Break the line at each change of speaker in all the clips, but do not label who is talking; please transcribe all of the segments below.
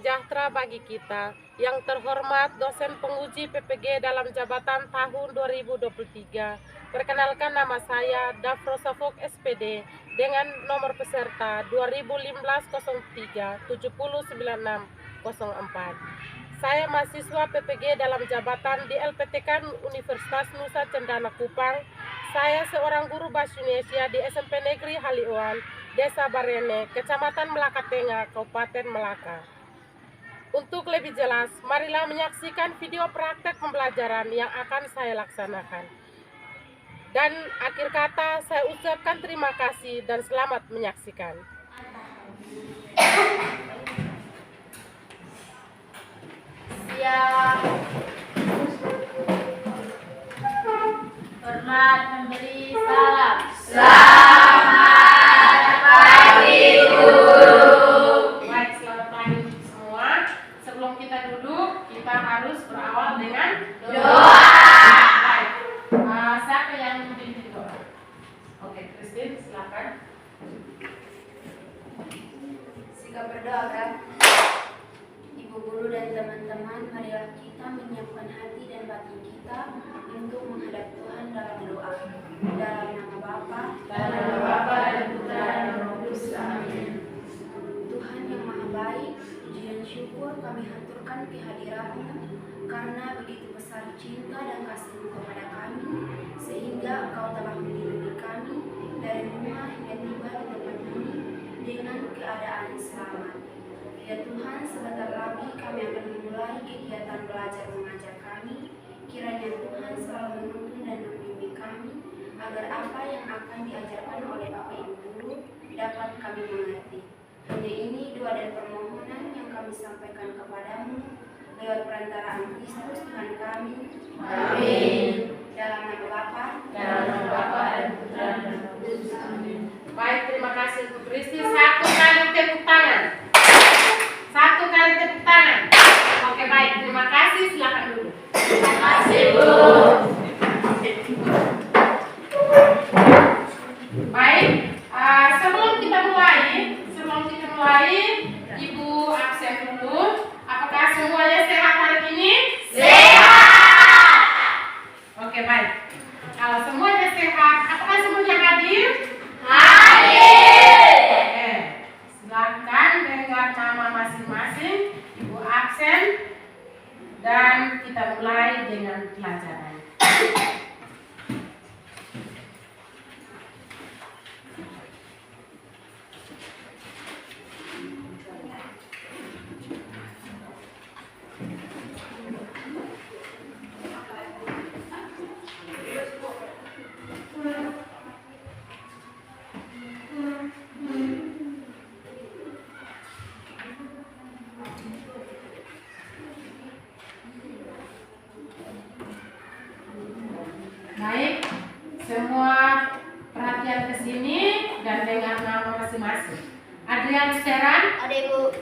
sejahtera bagi kita. Yang terhormat dosen penguji PPG dalam jabatan tahun 2023. Perkenalkan, nama saya Dafrosa Fok SPD dengan nomor peserta 2015-03-709604. Saya mahasiswa PPG dalam jabatan di LPTK Universitas Nusa Cendana Kupang. Saya seorang guru bahasa Indonesia di SMP Negeri Haliuan, Desa Barene, Kecamatan Melaka Tengah, Kabupaten Melaka. Untuk lebih jelas, marilah menyaksikan video praktek pembelajaran yang akan saya laksanakan. Dan akhir kata, saya ucapkan terima kasih dan selamat menyaksikan.
Siap. Hormat memberi salam.
Selamat pagi, Guru.
Baik, selamat pagi semua. Sebelum kita duduk, kita harus berawal dengan
Doa.
Baik. Siapa yang memimpin doa? Oke, Christine, silakan.
Sikap berdoa, kan? Ibu guru dan teman-teman, marilah kita menyiapkan hati dan batin kita untuk menghadap Tuhan dalam doa. Dalam nama Bapa,
Dan nama Bapa dan Putra dan Roh Kudus. Amin.
Tuhan yang Maha Baik, puji dan syukur kami haturkan kehadiran-Mu karena begitu besar cinta dan kasih-Mu kepada kami, sehingga Engkau telah melindungi kami dari rumah hingga tiba di tempat ini dengan keadaan selamat. Ya Tuhan, sebentar lagi kami akan memulai kegiatan belajar mengajar kami. Kiranya Tuhan selalu menuntun dan membimbing kami, agar apa yang akan diajarkan oleh Bapak Ibu Guru dapat kami mengerti. Hanya ini doa dan permohonan yang kami sampaikan kepadamu lewat perantaraan Kristus Tuhan kami.
Amin.
Dalam nama Bapa,
Dalam nama Bapa dan Putra dan Roh Kudus. Amin.
Baik, terima kasih untuk Christine. Satu kali tepuk tangan. Satu kali tepuk tangan. Oke, baik. Terima kasih. Silakan duduk.
Terima kasih, Bu.
Baik. Sebelum kita mulai, Ibu absen dulu. Apakah semuanya sehat hari ini?
Sehat.
Oke, baik. Kalau semuanya sehat, apakah semuanya hadir?
Hadir.
Oke. Silakan dengar nama masing-masing, Ibu absen, dan kita mulai dengan pelajaran. Baik, semua perhatian ke sini dan dengar nama masing-masing. Adrian Seran,
ada Ibu.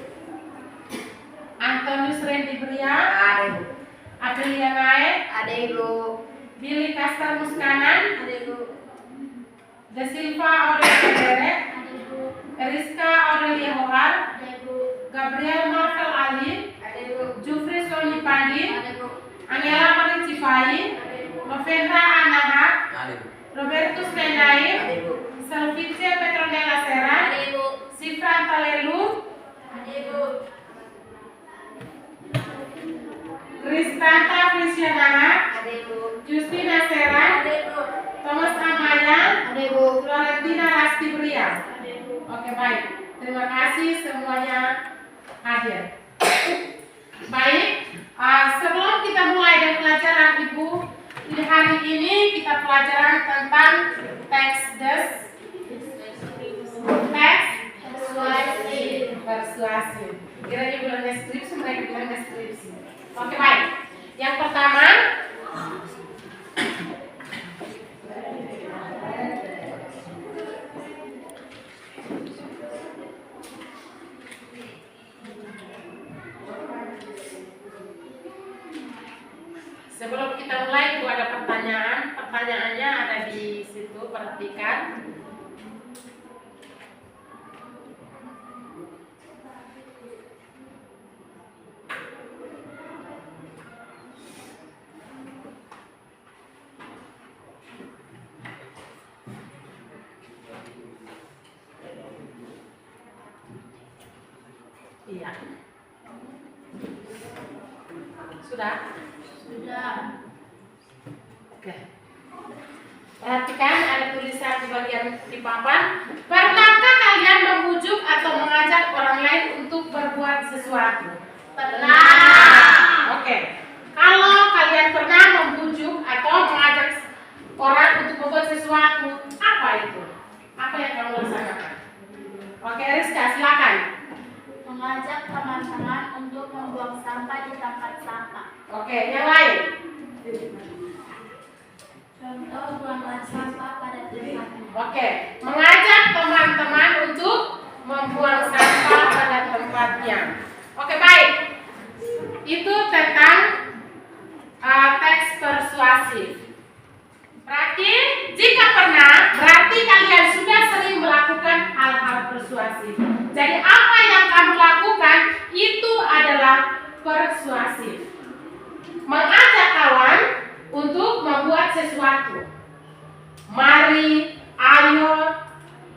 Antonius Randy Bria,
Ada, Bu.
Aprilia Nae,
Ada Ibu.
Billy Kastar Muskanan,
Ada Ibu.
De Silva Aurelia Derek,
Ada Ibu.
Rizka Aurelia Hohar,
Ada Ibu.
Gabriel Marvel Ali,
Ada Ibu.
Jufri Soni Pandi,
Ada Ibu.
Aniela Marin Cifai,
Ada Ibu.
Novendra Anahat,
Ada, Bu.
Robertus Mendair,
Ada, Bu.
Selvice Petronella Seran,
Ada Ibu.
Sifran Talelu,
Ada Ibu.
Kristanta Frisianana,
Ada Ibu.
Justina Seran,
Ada Ibu.
Thomas Amaya,
Ada Ibu.
Florentina Rasti Bria.
Ada Ibu.
Oke, baik. Terima kasih semuanya hadir. Baik, sebelum kita mulai dengan pelajaran Ibu, di hari ini kita pelajaran tentang teks persuasif. Kira Ibu bilang deskripsi, mereka bilang deskripsi. Oke, baik. Yang pertama, sebelum kita mulai, Ibu ada pertanyaan. Pertanyaannya ada di situ, perhatikan. Iya. Sudah?
Sudah.
Oke. Perhatikan ada tulisan di bagian di papan. Pernahkah kalian membujuk atau mengajak orang lain untuk berbuat sesuatu?
Pernah.
Oke. Kalau kalian pernah membujuk atau mengajak orang untuk membuat sesuatu, apa itu? Apa yang kamu laksanakan? Oke, Rizka, silakan.
Mengajak teman-teman untuk membuang sampah di tempat sampah.
Oke, yang lain.
Contoh buangan sampah pada tempatnya.
Oke, mengajak teman-teman untuk membuang sampah pada tempatnya. Oke, baik. Itu tentang teks persuasif. Berarti jika pernah, berarti kalian sudah sering melakukan hal-hal persuasif. Jadi apa yang kamu lakukan itu adalah persuasif. Mengajak kawan untuk membuat sesuatu. Mari, ayo,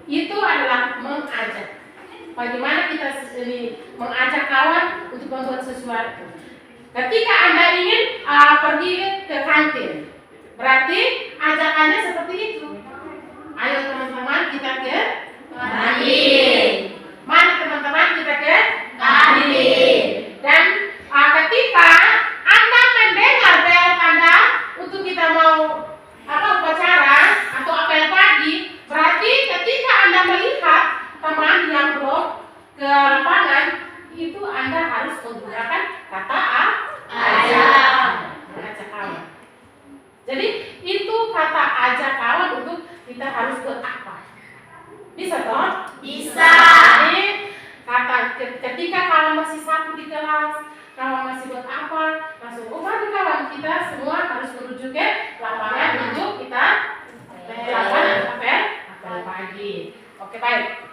itu adalah mengajak. Bagaimana kita ini mengajak kawan untuk membuat sesuatu? Ketika Anda ingin pergi ke kantin, berarti ajakannya seperti itu. Ayo teman-teman kita ke kantin. Mari teman-teman kita ke kantin. Dan ketika Anda mendengar bel tanda untuk kita mau upacara atau apel pagi, berarti ketika Anda melihat teman yang belum ke lapangan, itu Anda harus menggunakan kata ajak. Mengajak kawan. Jadi itu kata ajak kawan untuk kita harus buat apa? Bisa toh?
Bisa.
Jadi kata ketika kawan masih sapu di kelas, kawan masih buat apa? Langsung mari kawan, kita semua harus menuju ke lapangan untuk kita melakukan apel pagi. Oke, baik.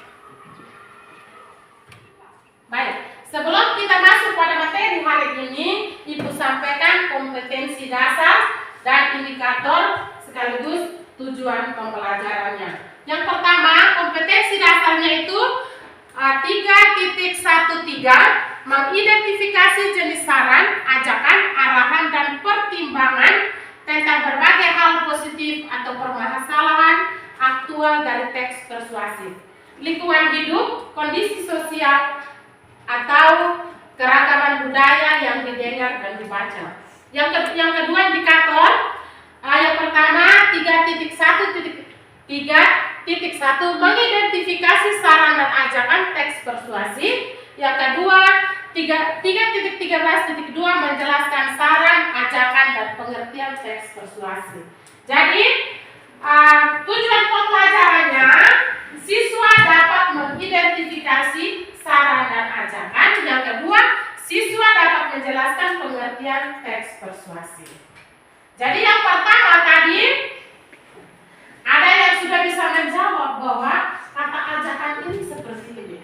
Baik, sebelum kita masuk pada materi hari ini, Ibu sampaikan kompetensi dasar dan indikator sekaligus tujuan pembelajarannya. Yang pertama, kompetensi dasarnya itu 3.13, mengidentifikasi jenis saran, ajakan, arahan, dan pertimbangan tentang berbagai hal positif atau permasalahan aktual dari teks persuasif. Lingkungan hidup, kondisi sosial, atau keragaman budaya yang didengar dan dibaca. Yang kedua indikator, yang pertama 3.1.3.1 mengidentifikasi saran dan ajakan teks persuasif. Yang kedua 3.13.2 menjelaskan saran, ajakan, dan pengertian teks persuasif. Jadi tujuan pembelajarannya, siswa dapat mengidentifikasi saran dan ajakan. Yang kedua, siswa dapat menjelaskan pengertian teks persuasif. Jadi yang pertama tadi, ada yang sudah bisa menjawab bahwa kata ajakan ini seperti ini.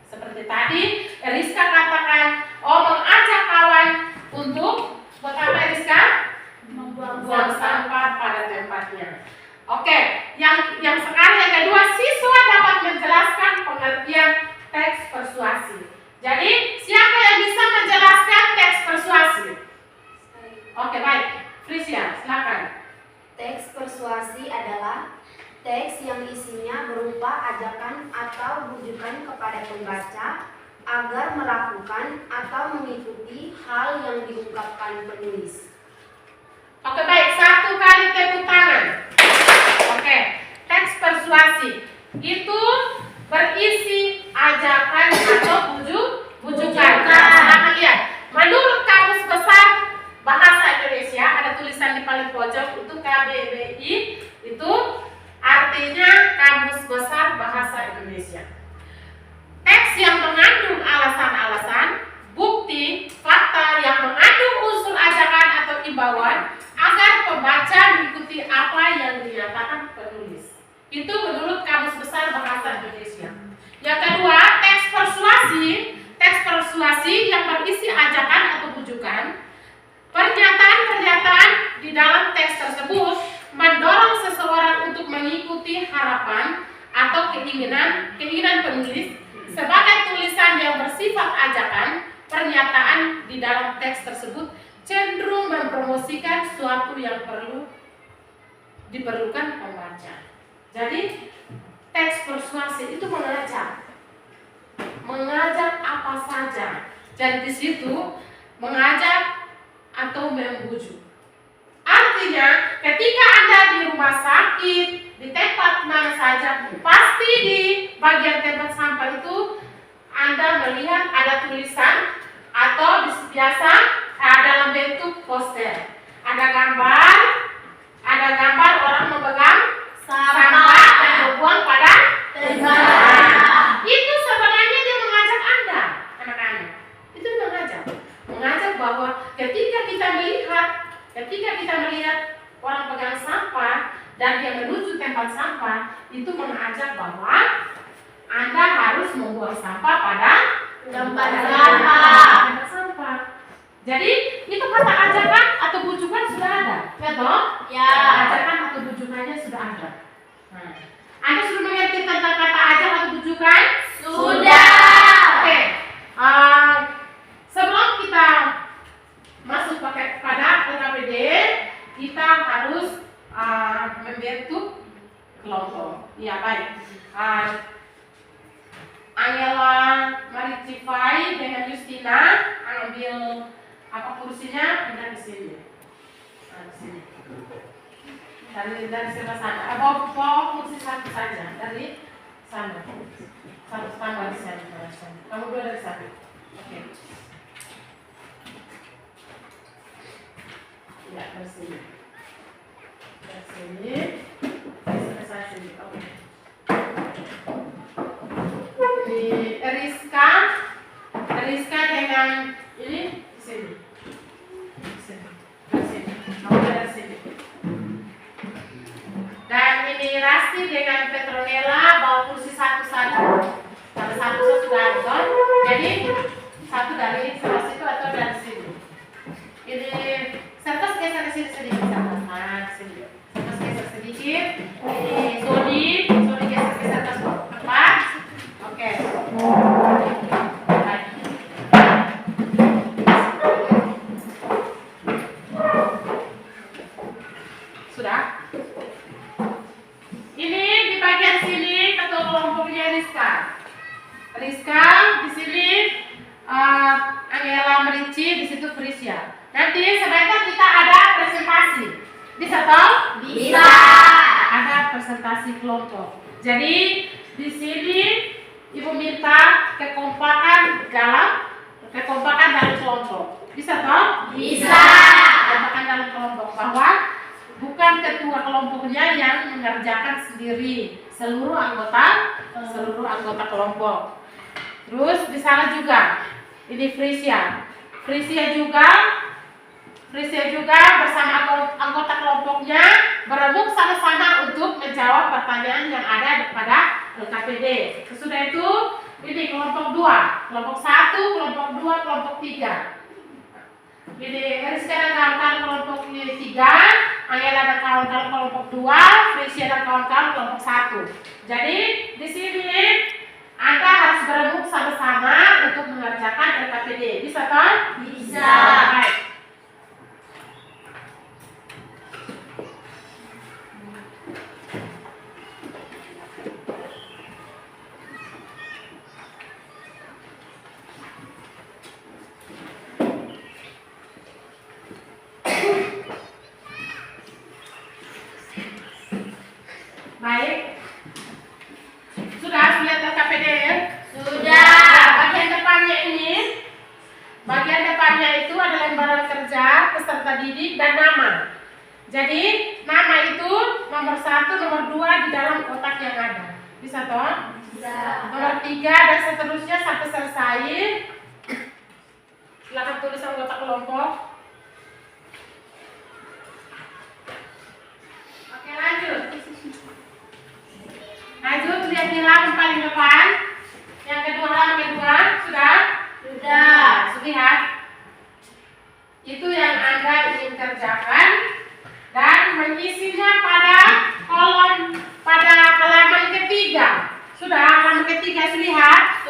Seperti tadi, Rizka katakan, mengajak kawan untuk buat apa Rizka? Membuang sampah pada tempatnya. Oke, yang sekarang yang kedua, siswa dapat menjelaskan pengertian teks persuasif. Jadi, siapa yang bisa menjelaskan teks persuasif? Oke, baik. Frisia, silakan.
Teks persuasi adalah teks yang isinya berupa ajakan atau bujukan kepada pembaca agar melakukan atau mengikuti hal yang diungkapkan penulis.
Oke, baik. 1 kali tepuk tangan. Oke, teks persuasi itu berisi ajakan atau bujukan. Nah, silakan lihat. Menurut Kamus Besar Bahasa Indonesia, ada tulisan di paling pojok itu KBBI, itu artinya Kamus Besar Bahasa Indonesia. Teks yang mengandung alasan-alasan, bukti, fakta yang mengandung unsur ajakan atau imbauan agar pembaca mengikuti apa yang dinyatakan penulis. Itu menurut Kamus Besar Bahasa Indonesia. Yang kedua, teks persuasi yang berisi ajakan atau bujukan. Pernyataan-pernyataan di dalam teks tersebut mendorong seseorang untuk mengikuti harapan atau keinginan penulis Sebagai tulisan yang bersifat ajakan, pernyataan di dalam teks tersebut cenderung mempromosikan sesuatu yang diperlukan pembaca. Jadi teks persuasi itu mengajak apa saja, dan di situ mengajak atau membujuk. Artinya, ketika Anda di rumah sakit, di tempat mana saja, pasti di bagian tempat sampah itu Anda melihat ada tulisan atau biasa dalam bentuk poster. Ada gambar orang memegang sampah dan membuang pada tempat. Itu sebenarnya dia mengajak Anda, anak-anak. Itu mengajak bahwa ketika kita melihat orang pegang sampah dan dia menuju tempat sampah, itu mengajak bahwa Anda harus membuang sampah pada tempat sampah. Jadi itu kata ajakan atau bujukan sudah ada, ya toh? Ya. Ajakan atau bujukannya sudah ada. Nah, Anda sudah mengerti tentang kata ajak atau bujukan? Sudah. Oke. Sebelum kita masuk pada LKPD, kita harus membentuk kelompok. Ya baik. Angela Maricifai dengan Justina ambil kursinya, pindah di sini. Nah, di sini. Dari sebelah sana. Bawa kursi satu saja dari sana. Satu tambah di sana. Kamu dua dari sana. Oke. Ya, dari sini. Dari sini. Sebelah sini. Oke. Ini Rizka dengan ini di sini. Dari sini. Kamu dari sini. Dan ini Rasti dengan Petronella bawa kursi satu saja. Kalau satu sudah ada. Jadi satu dari sebelah situ atau dari sini. Ini sertas geser ke sini sedikit sama. Nah, sini. Sertas geser sedikit. Ini Sodi geser ke tempat. Oke. Sudah? Ini di bagian sini ketua kelompoknya Rizka di sini Angela Merici, di situ Frisia. Nanti sebaiknya kita ada presentasi. Bisa toh? Bisa. Ada presentasi kelompok. Jadi di sini Ibu minta kekompakan dalam kelompok. Bisa toh? Bisa. Kekompakan dalam kelompok, bahwa bukan ketua kelompoknya yang mengerjakan sendiri, seluruh anggota kelompok. Terus di sana juga ini Frisia juga bersama anggota kelompoknya berembuk sama-sama untuk menjawab pertanyaan yang ada pada LKPD. Sesudah itu ini kelompok 2, kelompok 1, kelompok 2, kelompok 3. Ini Rizka dan kawan-kawan kelompok 3, Angela dan kawan-kawan kelompok 2, Frisia dan kawan-kawan kelompok 1. Jadi di sini Anda harus berembuk sama-sama untuk mengerjakan LKPD. Bisa kan? Bisa. Baik. Baik. Sudah lihat LKPD ya? Sudah. Bagian depannya itu ada lembaran kerja, peserta didik, dan nama. Jadi nama itu nomor 1, nomor 2 di dalam kotak yang ada. Bisa toh? Bisa. Nomor 3 dan seterusnya sampai selesai. Silakan tulis anggota kelompok. Oke, lanjut. Lihat di halaman paling depan. Yang kedua, halaman kedua. Sudah? Sudah. Lihat. Itu yang Anda ingin kerjakan dan mengisinya pada halaman ketiga. Sudah, halaman ketiga lihat.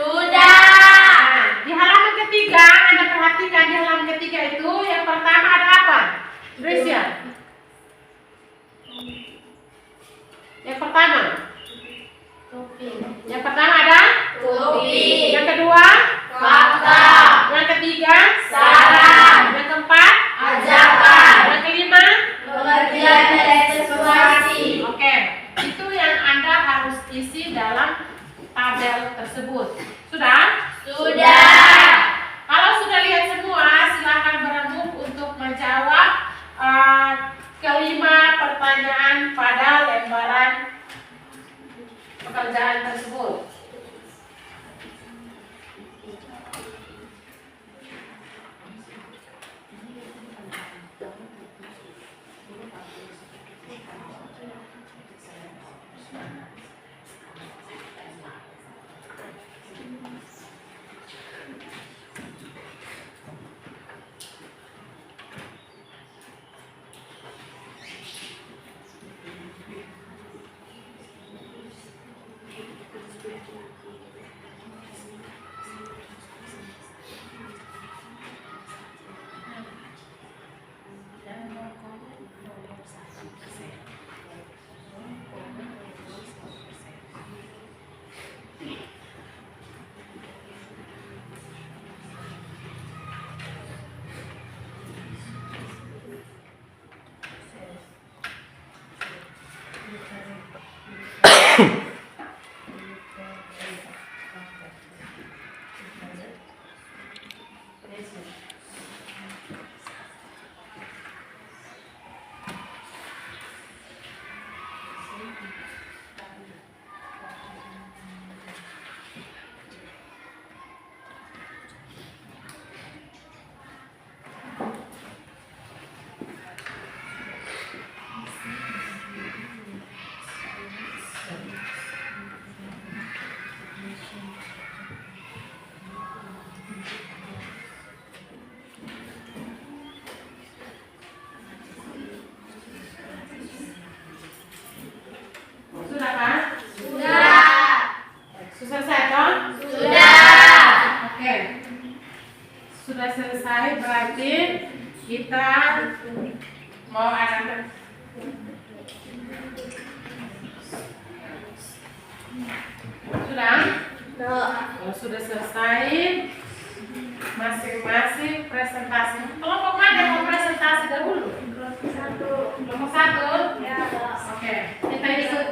isi dalam tabel tersebut. Sudah?
Sudah.
Kalau sudah lihat semua, silakan berembuk untuk menjawab kelima pertanyaan pada lembaran pekerjaan tersebut. Sudah kan?
Sudah.
Sudah selesai kan?
Sudah.
Oke. Sudah selesai, berarti kita mau ada sudah? Kalau sudah selesai, masing-masing presentasi. Kelompok mana yang mau presentasi dahulu? Kelompok satu?
Ya.
Oke, kita ikut.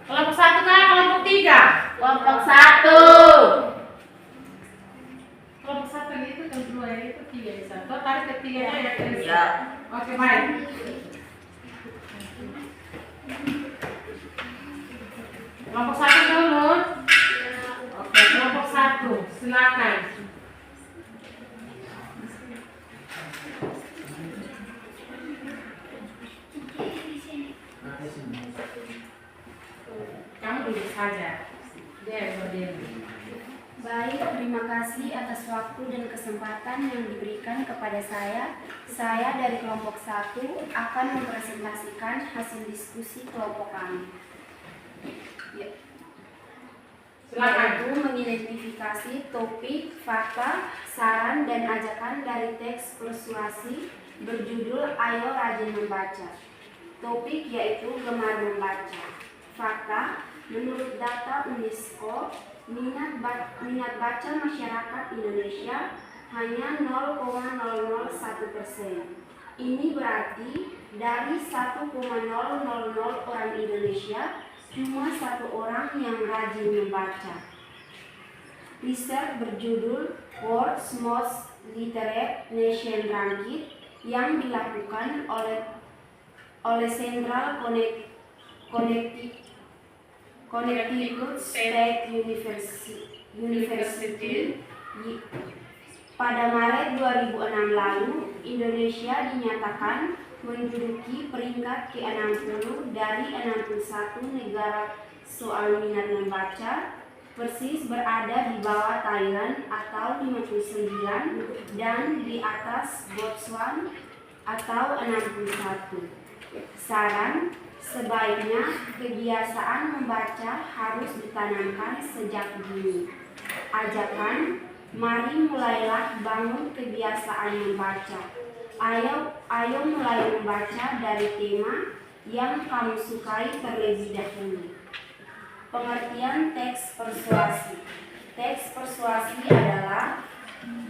Kelompok satu kan? Kelompok tiga?
Kelompok 1.
Kelompok satu itu kedua itu tiga di satu. Tarik ketiganya yang ke
Ya.
Oke, baik. Kelompok satu dulu. Oke, kelompok satu, silakan. Kamu duduk saja. Dia yang berdiri.
Baik, terima kasih atas waktu dan kesempatan yang diberikan kepada saya. Saya dari kelompok 1 akan mempresentasikan hasil diskusi kelompok kami.
Silakan.
Yaitu mengidentifikasi topik, fakta, saran, dan ajakan dari teks persuasi berjudul Ayo Rajin Membaca. Topik yaitu gemar membaca. Fakta, menurut data UNESCO, minat baca masyarakat Indonesia hanya 0,001%. Ini berarti dari 1,000 orang Indonesia, cuma 1 orang yang rajin membaca. Riset berjudul World's Most Literate Nation Ranking yang dilakukan oleh Central Connecticut State University. Pada Maret 2006 lalu, Indonesia dinyatakan menduduki peringkat ke-60 dari 61 negara soal minat membaca, persis berada di bawah Thailand atau 59 dan di atas Botswana atau 61. Saran, sebaiknya kebiasaan membaca harus ditanamkan sejak dini. Ajakan, mari mulailah bangun kebiasaan membaca. Ayo mulai membaca dari tema yang kamu sukai terlebih dahulu. Pengertian teks persuasi. Teks persuasi adalah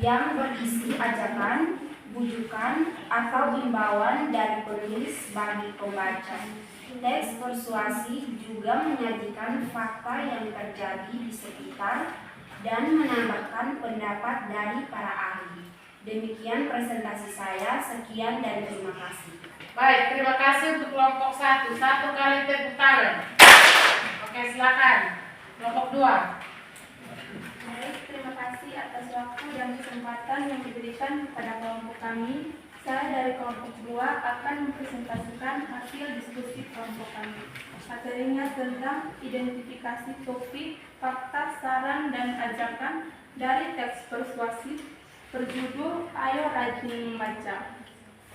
yang berisi ajakan, bujukan, atau imbauan dari penulis bagi pembaca. Teks persuasi juga menyajikan fakta yang terjadi di sekitar dan menambahkan pendapat dari para ahli. Demikian presentasi saya, sekian dan terima kasih.
Baik, terima kasih untuk kelompok 1. 1 kali tepuk tangan. Oke, silakan. Kelompok 2.
Baik, terima kasih atas waktu dan kesempatan yang diberikan kepada kelompok kami. Saya dari kelompok 2 akan mempresentasikan hasil diskusi kelompok kami. Materinya tentang identifikasi topik, fakta, saran, dan ajakan dari teks persuasif berjudul Ayo Rajin Membaca.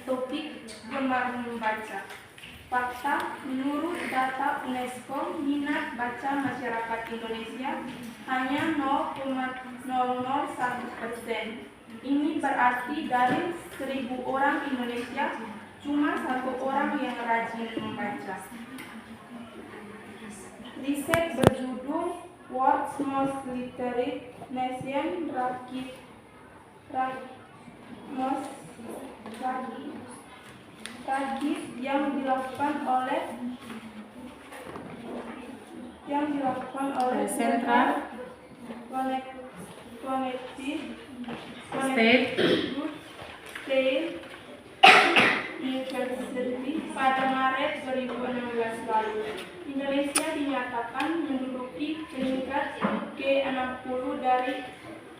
Topik gemar membaca. Fakta, menurut data UNESCO, minat baca masyarakat Indonesia hanya 0,001%. Ini berarti dari 1000 orang Indonesia, cuma 1 orang yang rajin membaca. Riset berjudul World's Most Literate Nation yang dilakukan oleh
Central
Connected
State
University pada Maret 2016 lalu. Indonesia dinyatakan menduduki peringkat ke-60 dari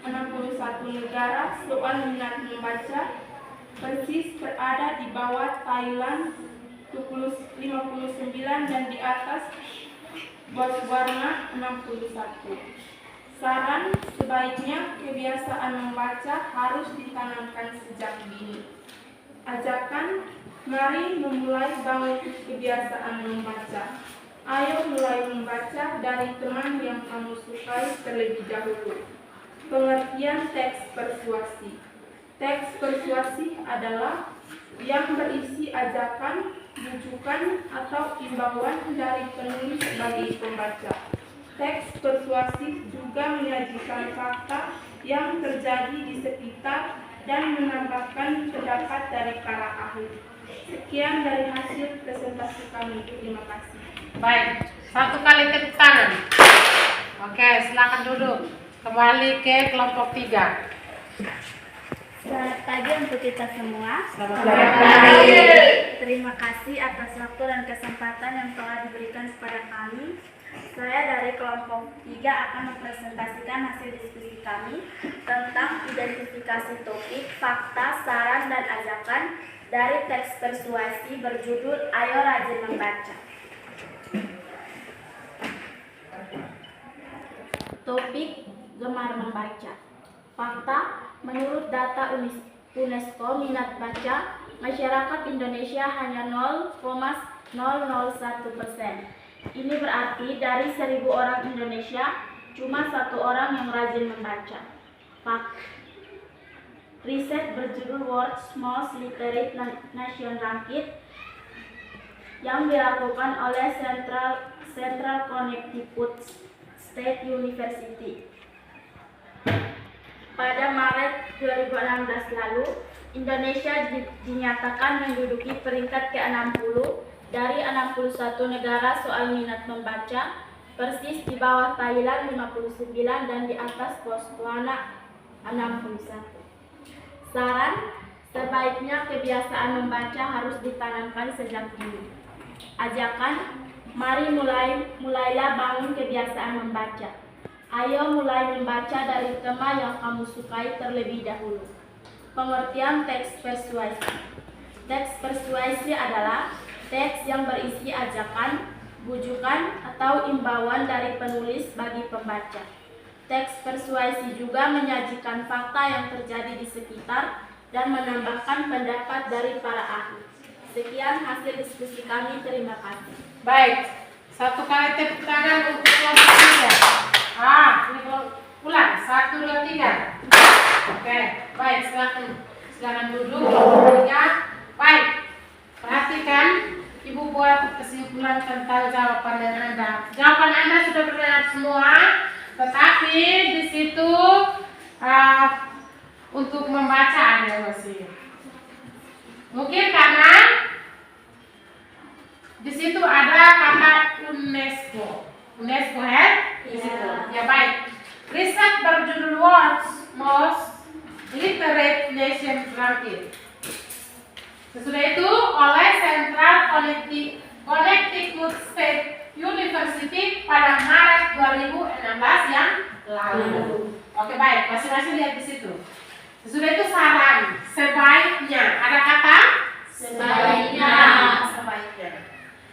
61 negara soal minat membaca, persis berada di bawah Thailand 59 dan di atas Botswana 61. Saran, sebaiknya kebiasaan membaca harus ditanamkan sejak dini. Ajakan, mari memulai bangun kebiasaan membaca. Ayo mulai membaca dari teman yang kamu sukai terlebih dahulu. Pengertian teks persuasi. Teks persuasi adalah yang berisi ajakan, rujukan, atau imbauan dari penulis bagi pembaca. Teks persuasif juga menyajikan fakta yang terjadi di sekitar dan menambahkan pendapat dari para ahli. Sekian dari hasil presentasi kami. Terima kasih.
Baik, 1 kali tepuk tangan. Oke, silakan duduk. Kembali ke kelompok 3.
Selamat pagi untuk kita semua.
Selamat pagi.
Terima kasih atas waktu dan kesempatan yang telah diberikan kepada kami. Saya dari kelompok 3 akan mempresentasikan hasil diskusi kami tentang identifikasi topik, fakta, saran, dan ajakan dari teks persuasi berjudul Ayo Rajin Membaca. Topik gemar membaca. Fakta, menurut data UNESCO minat baca masyarakat Indonesia hanya 0,001%. Ini berarti dari 1000 orang Indonesia, cuma 1 orang yang rajin membaca. Riset berjudul World's Most Literate Nation Ranked yang dilakukan oleh Central Connecticut State University. Pada Maret 2016 lalu, Indonesia dinyatakan menduduki peringkat ke-60 dari 61 negara soal minat membaca, persis di bawah Thailand 59 dan di atas Botswana 61. Saran, sebaiknya kebiasaan membaca harus ditanamkan sejak dini. Ajakan, mari mulailah bangun kebiasaan membaca. Ayo mulai membaca dari tema yang kamu sukai terlebih dahulu. Pengertian teks persuasi. Teks persuasi adalah teks yang berisi ajakan, bujukan, atau imbauan dari penulis bagi pembaca. Teks persuasi juga menyajikan fakta yang terjadi di sekitar dan menambahkan pendapat dari para ahli. Sekian hasil diskusi kami, terima kasih.
Baik, 1 kali tepuk tangan untuk kelompok 3. Ini ulang, 1, 2, 3. Oke, baik, silakan duduk kelompok 3. Baik, perhatikan, Ibu buat kesimpulan tentang jawaban Anda. Jawaban Anda sudah benar semua, tetapi di situ untuk membaca ada masih. Mungkin karena Di situ ada kata UNESCO. UNESCO ya? Di situ. Ya baik. Riset berjudul World's Most Literate Nation Ranking. Sesudah itu oleh Central Connecticut State University pada Maret 2016 yang lalu. Oke baik, masing-masing lihat di situ. Sesudah itu saran, sebaiknya ada kata
Sebaiknya.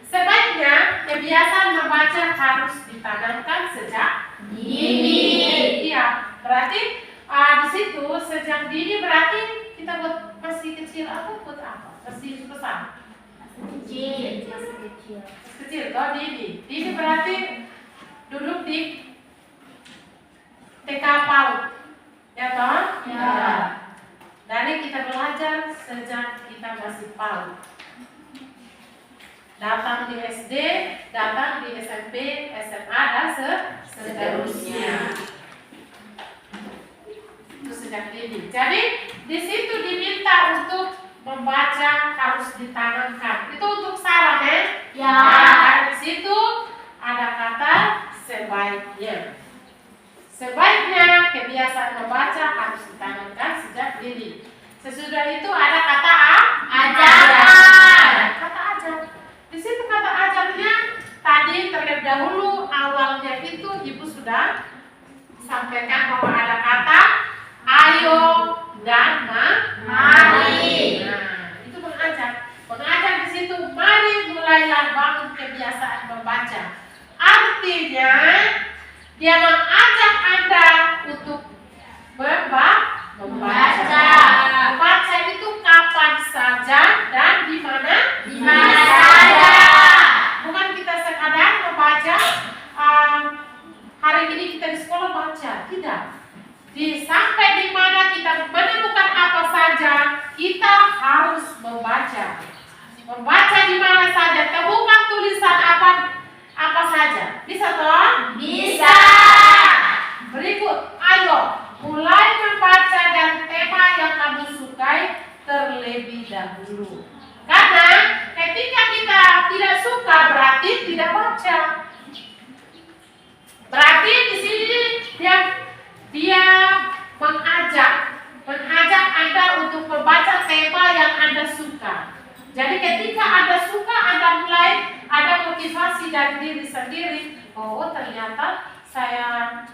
Sebaiknya kebiasaan membaca harus ditanamkan sejak dini. Iya, berarti di situ sejak dini berarti kita buat masih kecil atau buat apa? Masih besar.
Kecil.
Kecil, toh dini. Dini berarti duduk di TK PAUD. Ya toh?
Ya.
Dari kita belajar sejak kita masih PAUD. Datang di SD, datang di SMP, SMA dan seterusnya. Itu sejak dini. Jadi di situ diminta untuk membaca harus ditanamkan. Itu untuk saran ya?
Ya.
Nah, di situ ada kata sebaiknya. Sebaiknya kebiasaan membaca harus ditanamkan sejak dini. Sesudah itu ada kata
Ajar.
Kata ajar. Di situ kata ajarnya tadi terlebih dahulu awalnya itu ibu sudah sampaikan bahwa ada kata ayo dan mari. Nah, itu mengajar. Mengajar di situ mari mulailah bangun kebiasaan membaca. Artinya dia mengajak Anda untuk membaca. Membaca itu kapan saja dan di mana?
Di mana saja.
Bukan kita sekadar membaca hari ini kita di sekolah baca, tidak. Sampai di mana kita menemukan apa saja, kita harus membaca. Membaca di mana saja, temukan tulisan apa saja. Bisa toh?
Bisa.
Berikut, ayo mulai membaca dan tema yang kamu sukai terlebih dahulu. Karena ketika kita tidak suka berarti tidak baca. Berarti di sini dia mengajak Anda untuk membaca tema yang Anda suka. Jadi ketika Anda suka, Anda mulai ada motivasi dari diri sendiri. Oh ternyata saya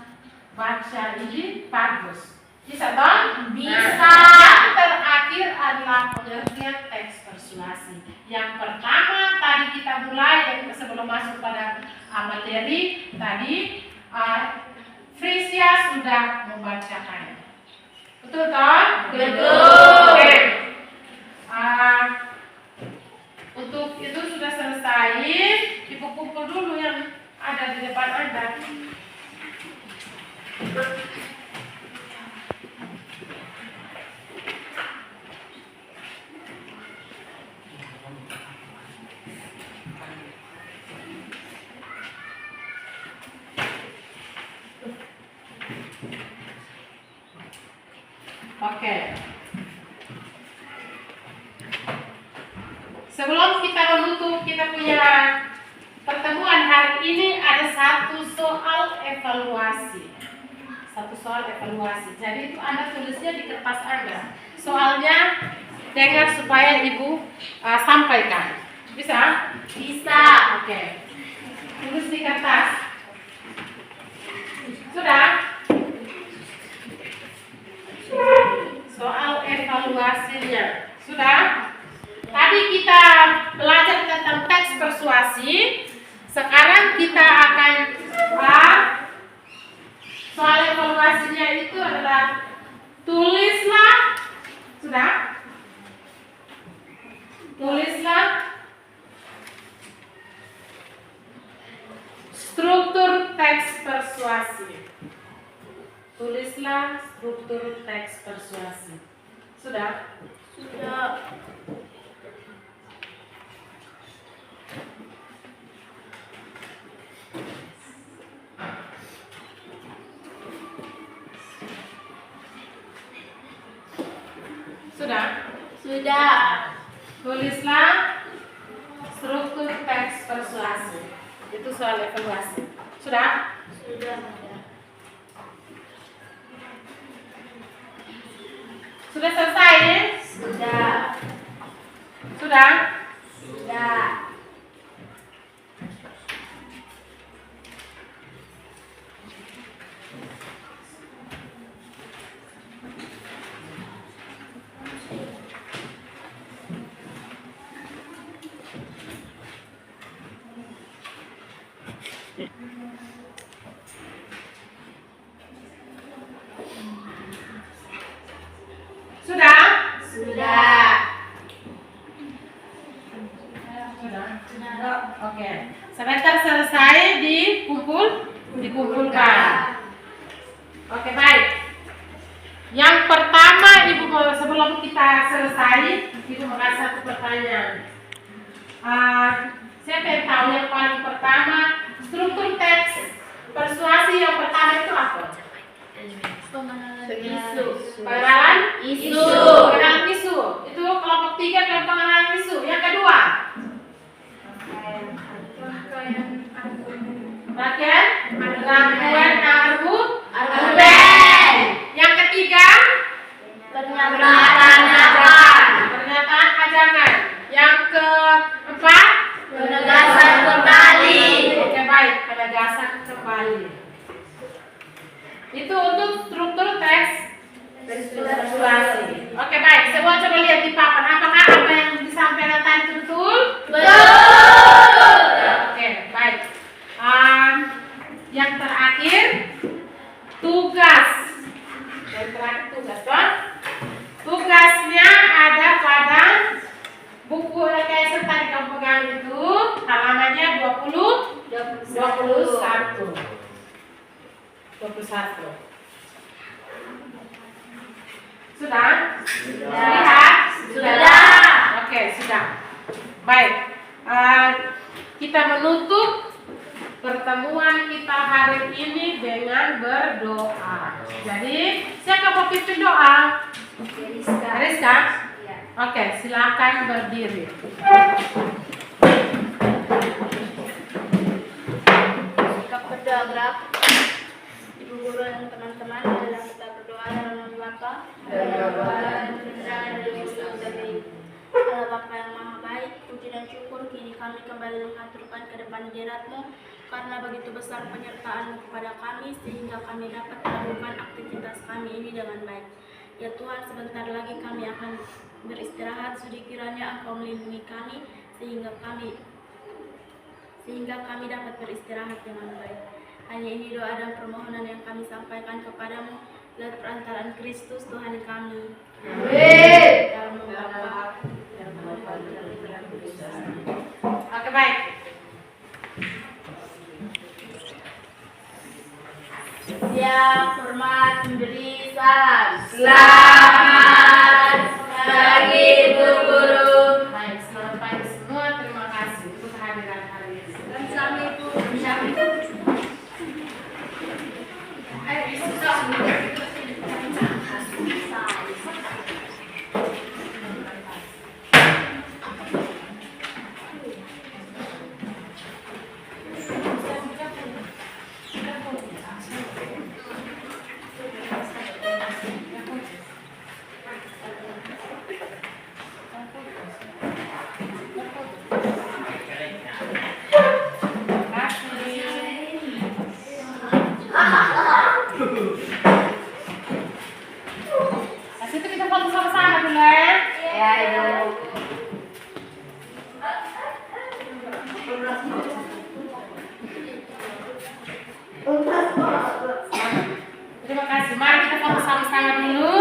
baca ini bagus. Bisa toh?
Bisa.
Nah, yang terakhir adalah pengertian teks persuasi. Yang pertama tadi kita mulai sebelum masuk pada materi tadi Frisia sudah membacakannya. Betul toh?
Betul.
Oke. Untuk itu sudah selesai. Ibu kumpul dulu yang ada di depan Anda. Oke. Sebelum kita menutup kita punya pertemuan hari ini ada satu soal evaluasi. Jadi itu Anda tulisnya di kertas Anda. Soalnya dengar supaya Ibu sampaikan. Bisa?
Bisa.
Oke. Tulis di kertas. Sudah? Soal evaluasinya. Sudah? Tadi kita belajar tentang teks persuasi. Sekarang kita akan soal evaluasinya itu adalah tulislah. Sudah? Tulislah struktur teks persuasi. Tulislah struktur teks persuasi. Sudah?
Sudah.
Sudah?
Sudah.
Tulislah struktur teks persuasi. Itu soal evaluasi. Sudah?
Sudah.
Sudah selesai?
Sudah.
Sudah?
Sudah.
Sudah?
Sudah.
Sudah. Oke. Semester selesai dikumpulkan. Oke, baik. Yang pertama, Ibu mau sebelum kita selesai, Ibu mau kasih satu pertanyaan. Siapa yang tahu yang paling pertama struktur teks persuasi yang pertama itu apa?
Isu.
Pengenalan
Isu.
Pengenalan isu. Itu kelompok 3 dan pengenalan isu. Yang kedua, rangkaian argumen. Yang ketiga,
Pernyataan ajakan.
pernyataan ajangan. Yang keempat,
Penegasan kembali.
Oke, baik, penegasan kembali. Itu untuk struktur teks persuasi. Oke, baik, semua coba lihat di papan. Apakah apa yang disampaikan tadi betul?
Betul.
Oke, baik. Yang terakhir, tugas. Yang terakhir tugas, toh? Tugasnya ada pada buku LKS tadi kamu pegang itu, halamannya 21. Sudah? Lihat?
Sudah.
Oke, sudah. Baik. Kita menutup pertemuan kita hari ini dengan berdoa. Jadi, siapa mau pimpin doa? Rizka? Oke, silakan berdiri.
Sikap berdoa gerak. Ibu guru dan teman-teman, adalah kita berdoa dalam nama Bapa dan Putra dan Roh Kudus. Allah Bapa yang Maha Baik, puji dan syukur kini kami kembali mengaturkan ke depan hadirat-Mu karena begitu besar penyertaan-Mu kepada kami sehingga kami dapat melakukan aktivitas kami ini dengan baik. Ya Tuhan, sebentar lagi kami akan beristirahat, sudi kiranya Engkau melindungi kami sehingga kami dapat beristirahat dengan baik. Hanya ini doa dan permohonan yang kami sampaikan kepadamu lewat perantaraan Kristus Tuhan kami.
Amin.
Dalam nama Bapa dan Putra dan Roh Kudus.
Oke, baik.
Siap, hormat, memberi salam. Selamat pagi Ibu Guru.
Baik, selamat pagi semua. Terima kasih untuk kehadiran hari ini.
Dan sami Ibu.
Itu kita foto sama-sama dulu ya.
Ya, Ibu.
Terima kasih. Mari kita foto sama-sama dulu.